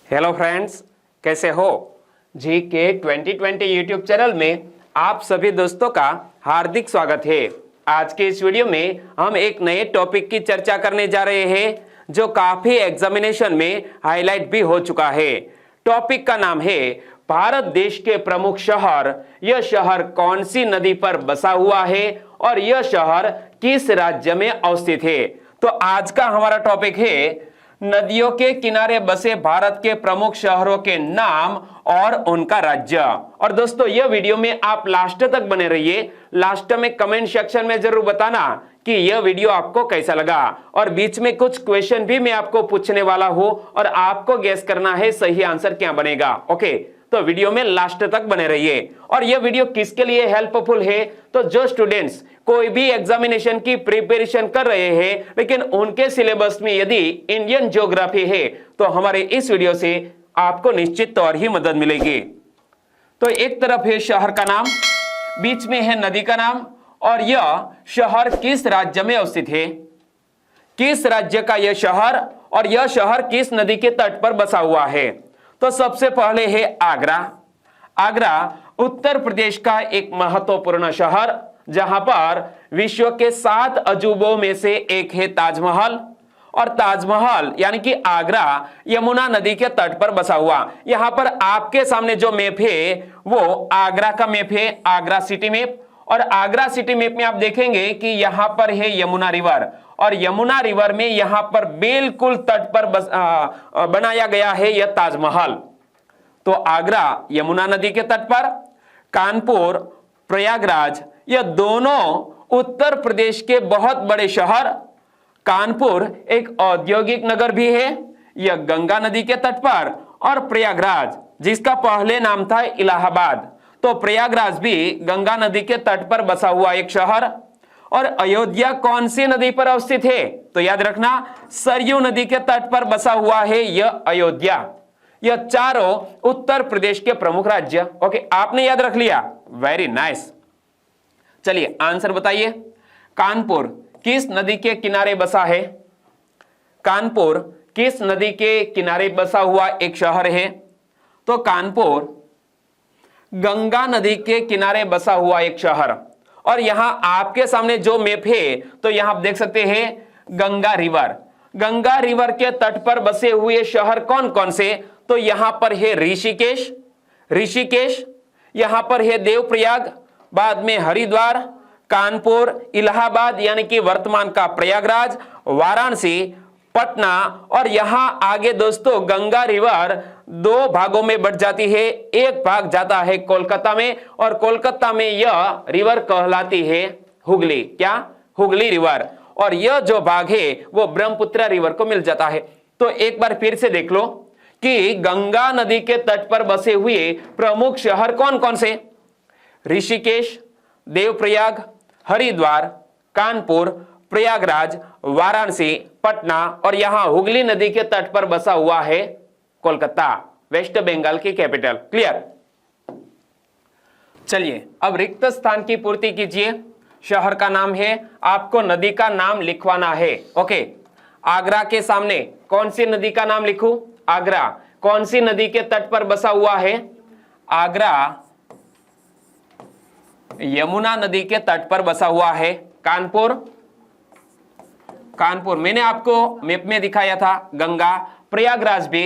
Hello friends, कैसे हो? जी के 2020 यूट्यूब चैनल में आप सभी दोस्तों का हार्दिक स्वागत है। आज के इस वीडियो में हम एक नए टॉपिक की चर्चा करने जा रहे हैं जो काफी एग्जामिनेशन में हाईलाइट भी हो चुका है। टॉपिक का नाम है भारत देश के प्रमुख शहर। यह शहर कौन सी नदी पर बसा हुआ है और यह शहर किस राज्य में अवस्थित है? तो आज का हमारा टॉपिक है नदियों के किनारे बसे भारत के प्रमुख शहरों के नाम और उनका राज्य। और दोस्तों, यह वीडियो में आप लास्ट तक बने रहिए। लास्ट में कमेंट सेक्शन में जरूर बताना कि यह वीडियो आपको कैसा लगा, और बीच में कुछ क्वेश्चन भी मैं आपको पूछने वाला हूं और आपको गेस करना है सही आंसर क्या बनेगा। ओके, तो वीडियो में लास्ट तक बने रहिए। और यह वीडियो किसके लिए हेल्पफुल है? तो जो स्टूडेंट्स कोई भी एग्जामिनेशन की प्रिपरेशन कर रहे हैं लेकिन उनके सिलेबस में यदि इंडियन ज्योग्राफी है तो हमारे इस वीडियो से आपको निश्चित तौर ही मदद मिलेगी। तो एक तरफ है शहर का नाम, बीच में है नदी का नाम, और यह शहर किस राज्य में अवस्थित है, किस राज्य का यह शहर, और यह शहर किस नदी के तट पर बसा हुआ है। तो सबसे पहले है आगरा। आगरा उत्तर प्रदेश का एक महत्वपूर्ण शहर जहां पर विश्व के 7 अजूबों में से एक है ताजमहल। और ताजमहल यानी कि आगरा यमुना नदी के तट पर बसा हुआ। यहां पर आपके सामने जो मैप है वो आगरा का मैप है, आगरा सिटी मैप। और आगरा सिटी मैप में आप देखेंगे कि यहां पर है यमुना रिवर, और यमुना रिवर में यहां पर बिल्कुल तट पर बनाया गया है यह ताजमहल। तो आगरा यमुना नदी के तट पर, कानपुर, प्रयागराज, यह दोनों उत्तर प्रदेश के बहुत बड़े शहर। कानपुर एक औद्योगिक नगर भी है, यह गंगा नदी के तट पर। और प्रयागराज जिसका पहले नाम था इलाहाबाद, तो प्रयागराज भी गंगा नदी के तट पर बसा हुआ एक शहर। और अयोध्या कौन सी नदी पर अवस्थित है? तो याद रखना, सरयू नदी के तट पर बसा हुआ है यह अयोध्या। यह चारों उत्तर प्रदेश के प्रमुख राज्य। ओके, आपने याद रख लिया, वेरी नाइस। चलिए आंसर बताइए। कानपुर किस नदी के किनारे बसा है? कानपुर किस नदी के किनारे बसा हुआ एक शहर है? तो कानपुर गंगा नदी के किनारे बसा हुआ एक शहर। और यहां आपके सामने जो मैप है तो यहां आप देख सकते हैं गंगा रिवर। गंगा रिवर के तट पर बसे हुए शहर कौन कौन से? तो यहां पर है ऋषिकेश, यहां पर है देवप्रयाग, बाद में हरिद्वार, कानपुर, इलाहाबाद यानी कि वर्तमान का प्रयागराज, वाराणसी, पटना। और यहां आगे दोस्तों गंगा रिवर 2 भागों में बट जाती है। एक भाग जाता है कोलकाता में, और कोलकाता में यह रिवर कहलाती है हुगली। क्या? हुगली रिवर। और यह जो भाग है वो ब्रह्मपुत्र रिवर को मिल जाता है। तो एक बार फिर से देख लो कि गंगा नदी के तट पर बसे हुए प्रमुख शहर कौन कौन से? ऋषिकेश, देवप्रयाग, हरिद्वार, कानपुर, प्रयागराज, वाराणसी, पटना, और यहां हुगली नदी के तट पर बसा हुआ है कोलकाता, वेस्ट बंगाल की कैपिटल। क्लियर? चलिए अब रिक्त स्थान की पूर्ति कीजिए। शहर का नाम है, आपको नदी का नाम लिखवाना है। ओके, आगरा के सामने कौन सी नदी का नाम लिखूं? आगरा कौन सी नदी के तट पर बसा हुआ है? आगरा यमुना नदी के तट पर बसा हुआ है। कानपुर मैंने आपको मैप में दिखाया था गंगा। प्रयागराज भी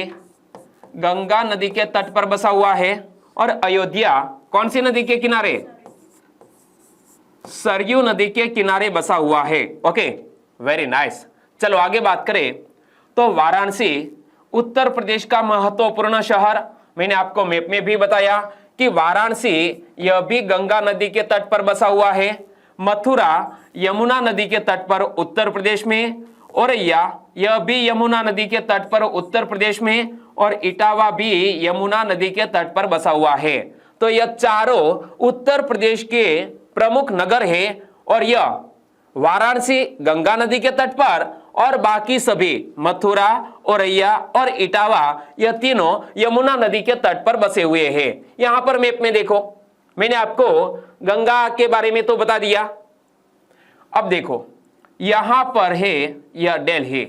गंगा नदी के तट पर बसा हुआ है। और अयोध्या कौन सी नदी के किनारे? सरयू नदी के किनारे बसा हुआ है। Okay, very nice. चलो आगे बात करें तो वाराणसी उत्तर प्रदेश का महत्वपूर्ण शहर। मैंने आपको मैप में भी बताया कि वाराणसी यह भी गंगा नदी के तट पर बसा हुआ है। मथुरा यमुना नदी के तट पर उत्तर प्रदेश में, औरैया यह भी यमुना नदी के तट पर उत्तर प्रदेश में, और इटावा भी यमुना नदी के तट पर बसा हुआ है। तो यह चारों उत्तर प्रदेश के प्रमुख नगर है। और यह वाराणसी गंगा नदी के तट पर, और बाकी सभी मथुरा, औरैया और इटावा यह तीनों यमुना नदी के तट पर बसे हुए हैं। यहां पर मैप में देखो, मैंने आपको गंगा के बारे में तो बता दिया। अब देखो यहां पर है यह दिल्ली,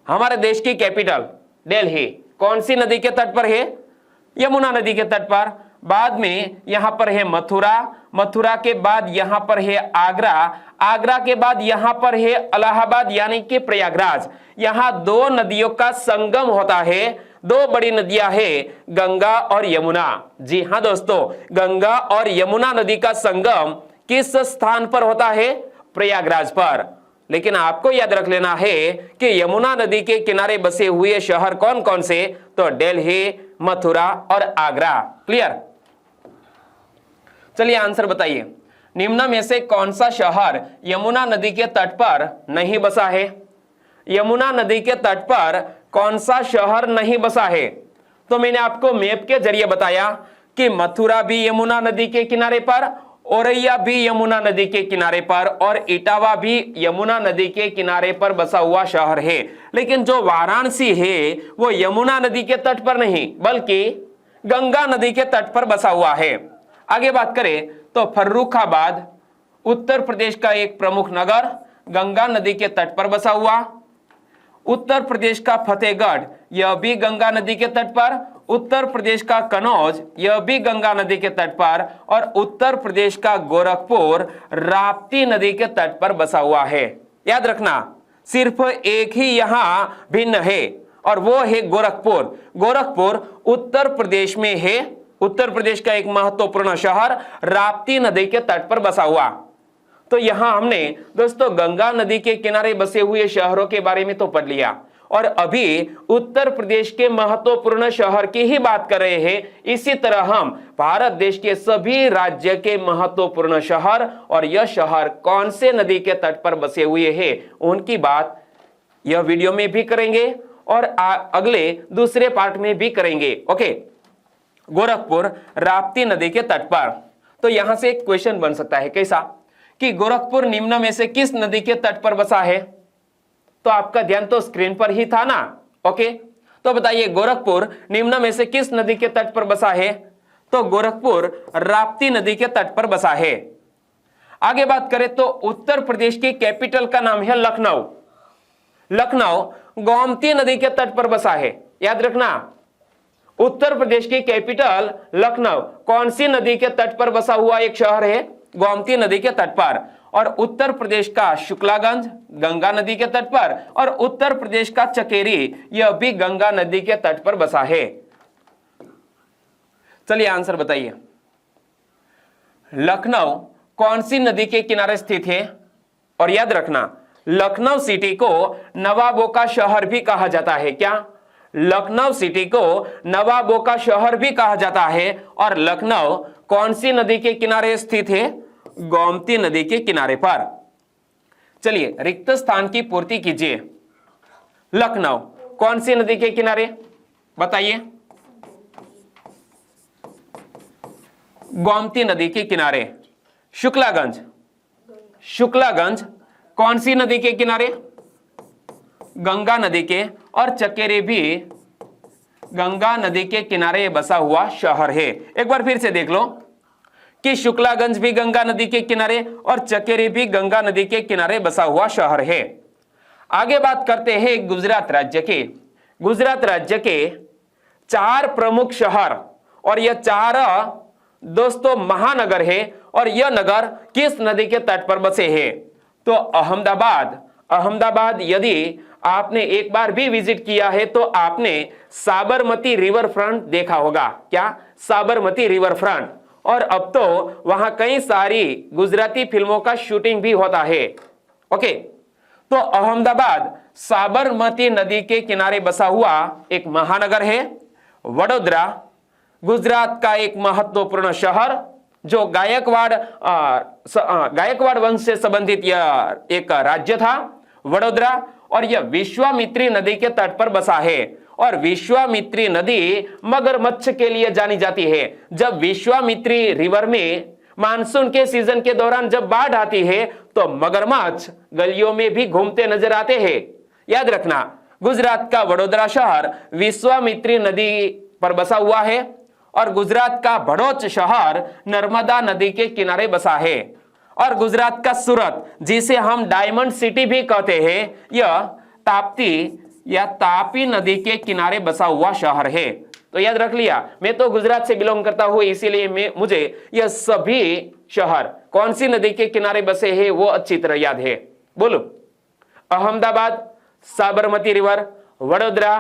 हमारे देश की कैपिटल दिल्ली। कौन सी नदी के तट पर है? यमुना नदी के तट पर। बाद में यहां पर है मथुरा, मथुरा के बाद यहां पर है आगरा, आगरा के बाद यहां पर है इलाहाबाद यानी कि प्रयागराज। यहां दो नदियों का संगम होता है, दो बड़ी नदियां हैं गंगा और यमुना। जी हां दोस्तों, गंगा और यमुना नदी का संगम किस स्थान पर होता है? प्रयागराज पर। लेकिन आपको याद रख लेना है कि यमुना नदी के किनारे बसे हुए शहर कौन कौन से? तो दिल्ली, मथुरा और आगरा। क्लियर? चलिए आंसर बताइए, निम्न में से कौन सा शहर यमुना नदी के तट पर नहीं बसा है? यमुना नदी के तट पर कौन सा शहर नहीं बसा है? तो मैंने आपको मैप के जरिए बताया कि मथुरा भी यमुना नदी के किनारे पर, औरैया भी यमुना नदी के किनारे पर और इटावा भी यमुना नदी के किनारे पर बसा हुआ शहर है। लेकिन जो वाराणसी है वो यमुना नदी के तट पर नहीं बल्कि गंगा नदी के तट पर बसा हुआ है। आगे बात करें तो फर्रुखाबाद उत्तर प्रदेश का एक प्रमुख नगर, गंगा नदी के तट पर बसा हुआ। उत्तर प्रदेश का फतेहगढ़, यह भी गंगा नदी के तट पर। उत्तर प्रदेश का कन्नौज, यह भी गंगा नदी के तट पर। और उत्तर प्रदेश का गोरखपुर राप्ती नदी के तट पर बसा हुआ है। याद रखना, सिर्फ एक ही यहां भिन्न है और वो है गोरखपुर। गोरखपुर उत्तर प्रदेश में है, उत्तर प्रदेश का एक महत्वपूर्ण शहर राप्ती नदी के तट पर बसा हुआ। तो यहां हमने दोस्तों गंगा नदी के किनारे बसे हुए शहरों के बारे में तो पढ़ लिया और अभी उत्तर प्रदेश के महत्वपूर्ण शहर की ही बात कर रहे हैं। इसी तरह हम भारत देश के सभी राज्य के महत्वपूर्ण शहर और यह शहर कौन से नदी के तट पर बसे हुए हैं उनकी बात यह वीडियो में भी करेंगे और अगले दूसरे पार्ट में भी करेंगे। ओके, गोरखपुर राप्ती नदी के तट पर। तो यहां से एक क्वेश्चन बन सकता है, कैसा कि गोरखपुर निम्न में से किस नदी के तट पर बसा है? तो आपका ध्यान तो स्क्रीन पर ही था ना। ओके, तो बताइए गोरखपुर निम्न में से किस नदी के तट पर बसा है? तो गोरखपुर राप्ती नदी के तट पर बसा है। आगे बात करें तो उत्तर प्रदेश की कैपिटल का नाम है लखनऊ। लखनऊ गोमती नदी के तट पर बसा है। याद रखना, उत्तर प्रदेश की कैपिटल लखनऊ कौन सी नदी के तट पर बसा हुआ एक शहर है? गोमती नदी के तट पर। और उत्तर प्रदेश का शुक्लागंज गंगा नदी के तट पर और उत्तर प्रदेश का चकेरी यह भी गंगा नदी के तट पर बसा है। चलिए आंसर बताइए, लखनऊ कौन सी नदी के किनारे स्थित है? और याद रखना, लखनऊ सिटी को नवाबों का शहर भी कहा जाता है। क्या? लखनऊ सिटी को नवाबों का शहर भी कहा जाता है। और लखनऊ कौन सी नदी के किनारे स्थित है? गोमती नदी के किनारे पर। चलिए रिक्त स्थान की पूर्ति कीजिए। लखनऊ कौन सी नदी के किनारे बताइए? गोमती नदी के किनारे। शुक्लागंज, शुक्लागंज कौन सी नदी के किनारे? गंगा नदी के। और चकेरी भी गंगा नदी के किनारे बसा हुआ शहर है। एक बार फिर से देख लो कि शुक्लागंज भी गंगा नदी के किनारे और चकेरी भी गंगा नदी के किनारे बसा हुआ शहर है। आगे बात करते हैं गुजरात राज्य के। गुजरात राज्य के 4 प्रमुख शहर और यह 4 दोस्तों महानगर है और यह नगर किस नदी के तट पर बसे हैं? तो अहमदाबाद। अहमदाबाद यदि आपने एक बार भी विजिट किया है तो आपने साबरमती रिवर फ्रंट देखा होगा। क्या? Sabarmati river front. और अब तो वहां कई सारी गुजराती फिल्मों का शूटिंग भी होता है। ओके, तो अहमदाबाद साबरमती नदी के किनारे बसा हुआ एक महानगर है। वडोदरा गुजरात का एक महत्वपूर्ण शहर जो गायकवाड़ वंश से संबंधित यह एक राज्य था वडोदरा। और यह विश्वामित्री नदी के तट पर बसा है। और विश्वामित्री नदी मगरमच्छ के लिए जानी जाती है। जब विश्वामित्री रिवर में मानसून के सीजन के दौरान जब बाढ़ आती है तो मगरमच्छ गलियों में भी घूमते नजर आते हैं। याद रखना, गुजरात का वडोदरा शहर विश्वामित्री नदी पर बसा हुआ है और गुजरात का भड़ोच शहर नर्मदा नदी के किनारे बसा है। और गुजरात का सूरत जिसे हम डायमंड सिटी भी कहते हैं, यह ताप्ती या तापी नदी के किनारे बसा हुआ शहर है। तो याद रख लिया, मैं तो गुजरात से बिलोंग करता हूं, इसीलिए मुझे यह सभी शहर कौन सी नदी के किनारे बसे हैं वो अच्छी तरह याद है। बोलो, अहमदाबाद साबरमती रिवर, वडोदरा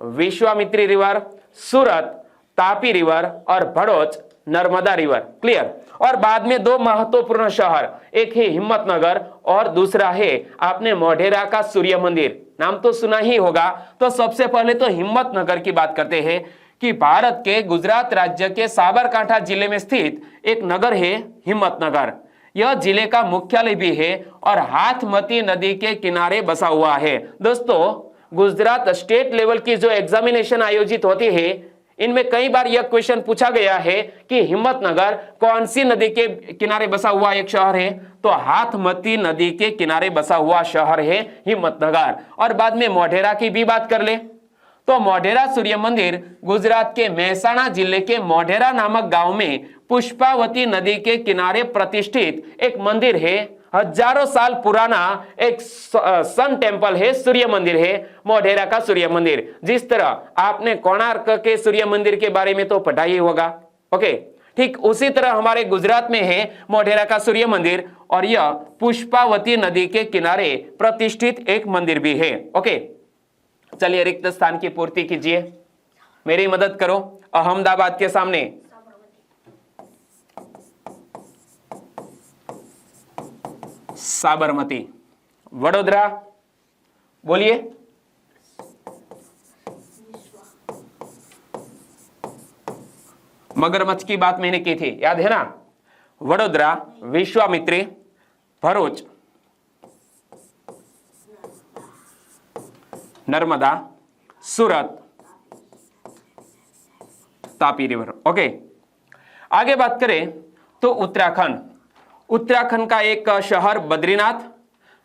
विश्वामित्री रिवर, सूरत तापी रिवर और भड़ोच नर्मदा रिवर। क्लियर। और बाद में दो महत्वपूर्ण शहर, एक है हिम्मतनगर और दूसरा है आपने मोढेरा का सूर्य मंदिर, नाम तो सुना ही होगा। तो सबसे पहले तो हिम्मतनगर की बात करते हैं कि भारत के गुजरात राज्य के साबरकांठा जिले में स्थित एक नगर है हिम्मतनगर। यह जिले का मुख्यालय भी है और हाथमती नदी के किनारे बसा हुआ है। दोस्तों, गुजरात स्टेट लेवल की जो एग्जामिनेशन आयोजित होती है, इनमें कई बार यह क्वेश्चन पूछा गया है कि हिम्मतनगर कौन सी नदी के किनारे बसा हुआ एक शहर है, तो हाथमती नदी के किनारे बसा हुआ शहर है हिम्मतनगर। और बाद में मोढेरा की भी बात कर ले तो मोढेरा सूर्य मंदिर गुजरात के मेहसाणा जिले के मोढेरा नामक गांव में पुष्पावती नदी के किनारे प्रतिष्ठित एक मंदिर है। हजारों साल पुराना एक सन टेम्पल है, सूर्य मंदिर है, मोढेरा का सूर्य मंदिर। जिस तरह आपने कोणार्क के सूर्य मंदिर के बारे में तो पढ़ा ही होगा, ओके, ठीक उसी तरह हमारे गुजरात में है मोढेरा का सूर्य मंदिर और यह पुष्पावती नदी के किनारे प्रतिष्ठित एक मंदिर भी है। ओके, चलिए रिक्त स्थान की पूर्ति कीजिए, मेरी मदद करो। अहमदाबाद के सामने साबरमती, वडोदरा बोलिए मगरमच्छ की बात मैंने की थी, याद है ना। वडोदरा विश्वामित्री, भरूच नर्मदा, सूरत तापी रिवर। ओके, आगे बात करें तो उत्तराखंड। उत्तराखंड का एक शहर बद्रीनाथ,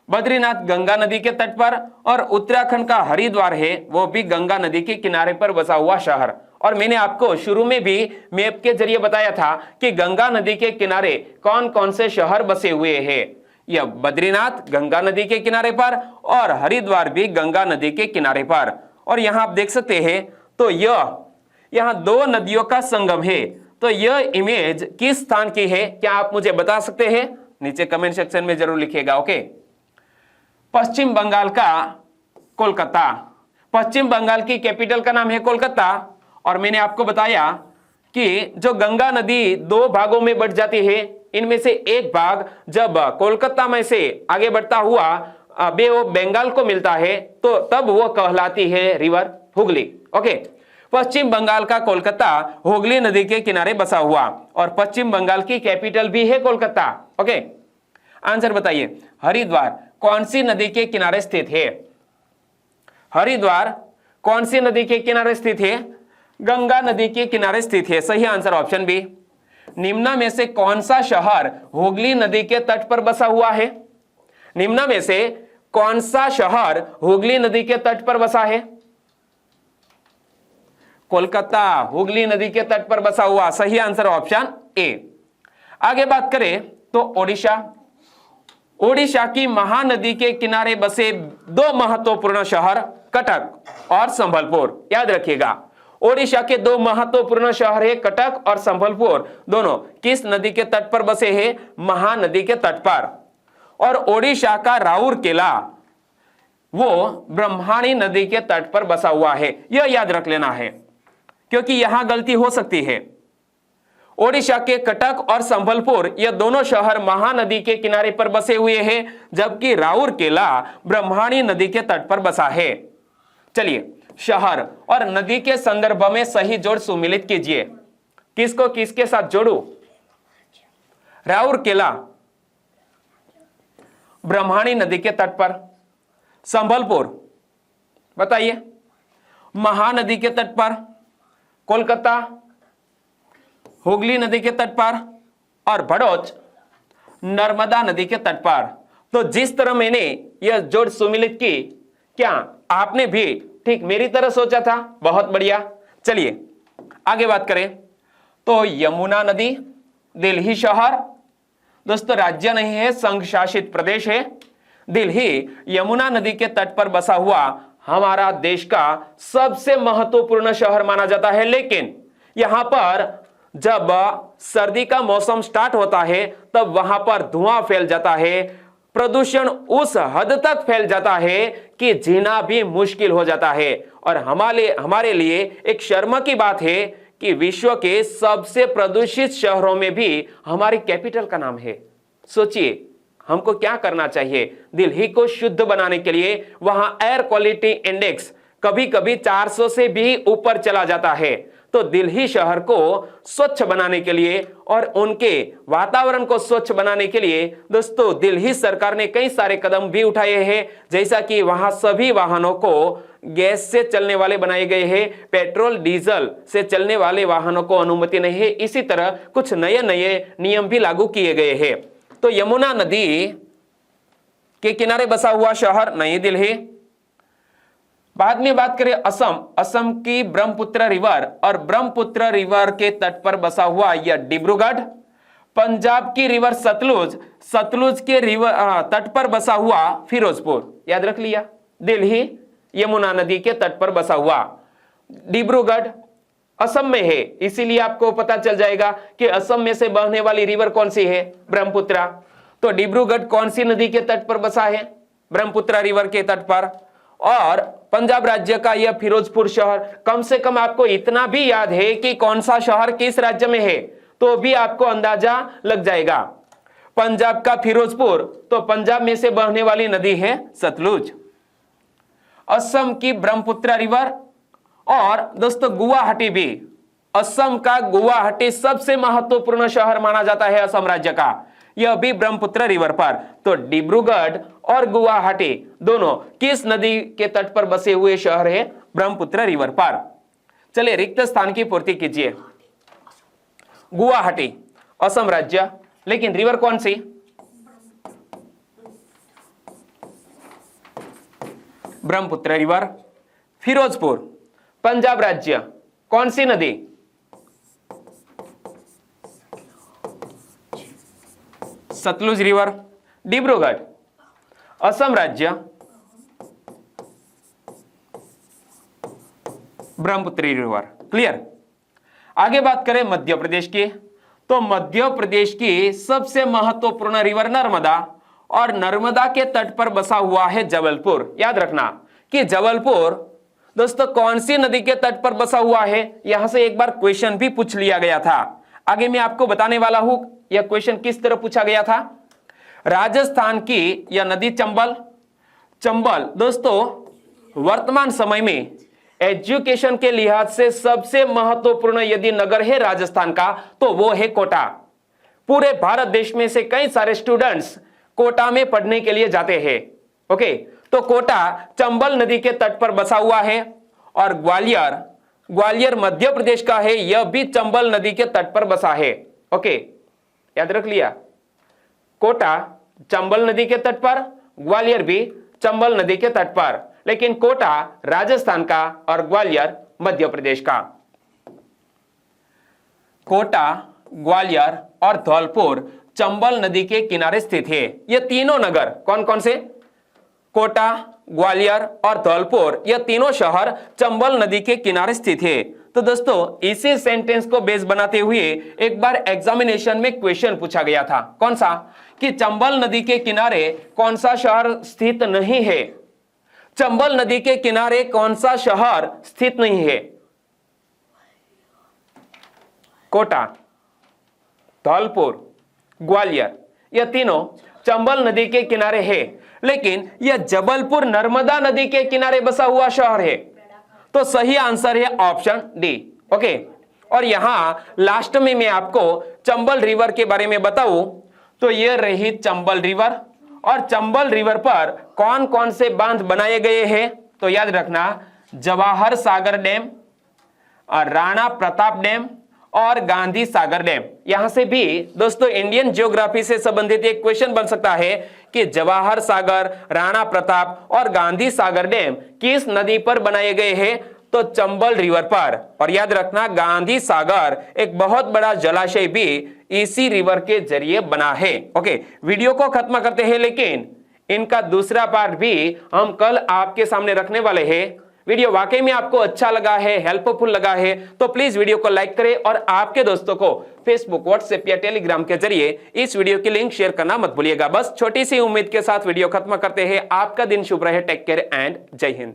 बद्रीनाथ गंगा नदी के तट पर, और उत्तराखंड का हरिद्वार है वो भी गंगा नदी के किनारे पर बसा हुआ शहर। और मैंने आपको शुरू में भी मैप के जरिए बताया था कि गंगा नदी के किनारे कौन कौन से शहर बसे हुए हैं। यह बद्रीनाथ गंगा नदी के किनारे पर और हरिद्वार भी गंगा नदी के किनारे पर। और यहां आप देख सकते हैं तो यहां दो नदियों का संगम है। तो यह इमेज किस स्थान की है, क्या आप मुझे बता सकते हैं? नीचे कमेंट सेक्शन में जरूर लिखिएगा। ओके, पश्चिम बंगाल का कोलकाता, पश्चिम बंगाल की कैपिटल का नाम है कोलकाता। और मैंने आपको बताया कि जो गंगा नदी दो भागों में बट जाती है, इनमें से एक भाग जब कोलकाता में से आगे बढ़ता हुआ बे ऑफ बंगाल को मिलता है तो तब वो कहलाती है रिवर हुगली। ओके, पश्चिम बंगाल का कोलकाता हुगली नदी के किनारे बसा हुआ और पश्चिम बंगाल की कैपिटल भी है कोलकाता। ओके, आंसर बताइए, हरिद्वार कौन सी नदी के किनारे स्थित है? हरिद्वार कौन सी नदी के किनारे स्थित है? गंगा नदी के किनारे स्थित है। सही आंसर ऑप्शन बी। निम्न में से कौन सा शहर हुगली नदी के तट पर बसा हुआ है? निम्न में से कौन सा शहर हुगली नदी के तट पर बसा है? कोलकाता हुगली नदी के तट पर बसा हुआ। सही आंसर ऑप्शन ए। आगे बात करें तो ओडिशा। ओडिशा की महानदी के किनारे बसे दो महत्वपूर्ण शहर कटक और संबलपुर। याद रखिएगा, ओडिशा के दो महत्वपूर्ण शहर है कटक और संबलपुर, दोनों किस नदी के तट पर बसे हैं? महानदी के तट पर। और ओडिशा का राउरकेला वो ब्रह्मणी नदी के तट पर बसा हुआ है। यह याद रख लेना है क्योंकि यहां गलती हो सकती है। ओडिशा के कटक और संबलपुर ये दोनों शहर महानदी के किनारे पर बसे हुए हैं, जबकि राउरकेला ब्रह्मणी नदी के तट पर बसा है। चलिए, शहर और नदी के संदर्भ में सही जोड़ सुमिलित कीजिए। किसको किसके साथ जोड़ू? राउरकेला ब्रह्मणी नदी के तट पर, संबलपुर बताइए महानदी के तट पर, कोलकाता हुगली नदी के तट पर और भड़ोच नर्मदा नदी के तट पर। तो जिस तरह मैंने यह जोड़ सुमिलित की, क्या आपने भी ठीक मेरी तरह सोचा था? बहुत बढ़िया। चलिए आगे बात करें तो यमुना नदी, दिल्ली शहर, दोस्तों राज्य नहीं है, संघ शासित प्रदेश है। दिल्ली यमुना नदी के तट पर बसा हुआ हमारा देश का सबसे महत्वपूर्ण शहर माना जाता है। लेकिन यहां पर जब सर्दी का मौसम स्टार्ट होता है तब वहां पर धुआं फैल जाता है, प्रदूषण उस हद तक फैल जाता है कि जीना भी मुश्किल हो जाता है। और हमारे लिए एक शर्म की बात है कि विश्व के सबसे प्रदूषित शहरों में भी हमारी कैपिटल का नाम है। सोचिए हमको क्या करना चाहिए। दिल्ली को शुद्ध बनाने के लिए वहां एयर क्वालिटी इंडेक्स कभी कभी 400 से भी ऊपर चला जाता है। तो दिल्ली शहर को स्वच्छ बनाने के लिए और उनके वातावरण को स्वच्छ बनाने के लिए दोस्तों दिल्ली सरकार ने कई सारे कदम भी उठाए हैं। जैसा कि वहां सभी वाहनों को गैस से चलने वाले बनाए गए हैं, पेट्रोल डीजल से चलने वाले वाहनों को अनुमति नहीं है। इसी तरह कुछ नए नए नियम भी लागू किए गए हैं। तो यमुना नदी के किनारे बसा हुआ शहर नई दिल्ली। बाद में बात करें असम की ब्रह्मपुत्र रिवर और ब्रह्मपुत्र रिवर के तट पर बसा हुआ यह डिब्रूगढ़। पंजाब की रिवर सतलुज के रिवर तट पर बसा हुआ फिरोजपुर। याद रख लिया, दिल्ली यमुना नदी के तट पर बसा हुआ। डिब्रूगढ़ असम में है, इसीलिए आपको पता चल जाएगा कि असम में से बहने वाली रिवर कौन सी है, ब्रह्मपुत्र। तो डिब्रूगढ़ कौन सी नदी के तट पर बसा है, ब्रह्मपुत्र रिवर के तट पर। और पंजाब राज्य का यह फिरोजपुर शहर, कम से कम आपको इतना भी याद है कि कौन सा शहर किस राज्य में है तो भी आपको अंदाजा लग जाएगा। पंजाब का फिरोजपुर, तो पंजाब में से बहने वाली नदी है सतलुज। असम की ब्रह्मपुत्र रिवर और दोस्तों गुवाहाटी भी, असम का गुवाहाटी सबसे महत्वपूर्ण शहर माना जाता है असम राज्य का, यह भी ब्रह्मपुत्र रिवर पर। तो डिब्रूगढ़ और गुवाहाटी दोनों किस नदी के तट पर बसे हुए शहर है, ब्रह्मपुत्र रिवर पर। चलिए रिक्त स्थान की पूर्ति कीजिए। गुवाहाटी असम राज्य, लेकिन रिवर कौन सी, ब्रह्मपुत्र रिवर। फिरोजपुर पंजाब राज्य, कौन सी नदी, सतलुज रिवर। डिब्रूगढ़ असम राज्य, ब्रह्मपुत्र रिवर। क्लियर। आगे बात करें मध्य प्रदेश की, तो मध्य प्रदेश की सबसे महत्वपूर्ण रिवर नर्मदा, और नर्मदा के तट पर बसा हुआ है जबलपुर। याद रखना कि जबलपुर दोस्तों कौन सी नदी के तट पर बसा हुआ है, यहां से एक बार क्वेश्चन भी पूछ लिया गया था। आगे मैं आपको बताने वाला हूं यह क्वेश्चन किस तरह पूछा गया था। राजस्थान की यह नदी चंबल दोस्तों वर्तमान समय में एजुकेशन के लिहाज से सबसे महत्वपूर्ण यदि नगर है राजस्थान का तो वो है कोटा। पूरे भारत देश में से कई सारे स्टूडेंट्स कोटा में पढ़ने के लिए जाते हैं। ओके, तो कोटा चंबल नदी के तट पर बसा हुआ है। और ग्वालियर मध्य प्रदेश का है, यह भी चंबल नदी के तट पर बसा है। ओके, याद रख लिया, कोटा चंबल नदी के तट पर, ग्वालियर भी चंबल नदी के तट पर, लेकिन कोटा राजस्थान का और ग्वालियर मध्य प्रदेश का। कोटा, ग्वालियर और धौलपुर चंबल नदी के किनारे स्थित है। ये तीनों नगर कौन कौन से, कोटा, ग्वालियर और धौलपुर, यह तीनों शहर चंबल नदी के किनारे स्थित है। तो दोस्तों इसी सेंटेंस को बेस बनाते हुए एक बार एग्जामिनेशन में क्वेश्चन पूछा गया था। कौन सा, कि चंबल नदी के किनारे कौन सा शहर स्थित नहीं है, चंबल नदी के किनारे कौन सा शहर स्थित नहीं है। कोटा, धौलपुर, ग्वालियर, यह तीनों चंबल नदी के किनारे है, लेकिन यह जबलपुर नर्मदा नदी के किनारे बसा हुआ शहर है। तो सही आंसर है ऑप्शन डी। ओके, और यहां लास्ट में मैं आपको चंबल रिवर के बारे में बताऊं तो यह रही चंबल रिवर। और चंबल रिवर पर कौन कौन से बांध बनाए गए हैं, तो याद रखना जवाहर सागर डैम, राणा प्रताप डैम और गांधी सागर डैम। यहां से भी दोस्तों इंडियन ज्योग्राफी से संबंधित एक क्वेश्चन बन सकता है कि जवाहर सागर, राणा प्रताप और गांधी सागर डैम किस नदी पर बनाए गए हैं, तो चंबल रिवर पर। और याद रखना गांधी सागर एक बहुत बड़ा जलाशय भी इसी रिवर के जरिए बना है। ओके, वीडियो को खत्म करते हैं, लेकिन इनका दूसरा पार्ट भी हम कल आपके सामने रखने वाले हैं। वीडियो वाकई में आपको अच्छा लगा है, हेल्पफुल लगा है तो प्लीज वीडियो को लाइक करें और आपके दोस्तों को फेसबुक, व्हाट्सएप या टेलीग्राम के जरिए इस वीडियो की लिंक शेयर करना मत भूलिएगा। बस छोटी सी उम्मीद के साथ वीडियो खत्म करते हैं। आपका दिन शुभ रहे। टेक केयर एंड जय हिंद।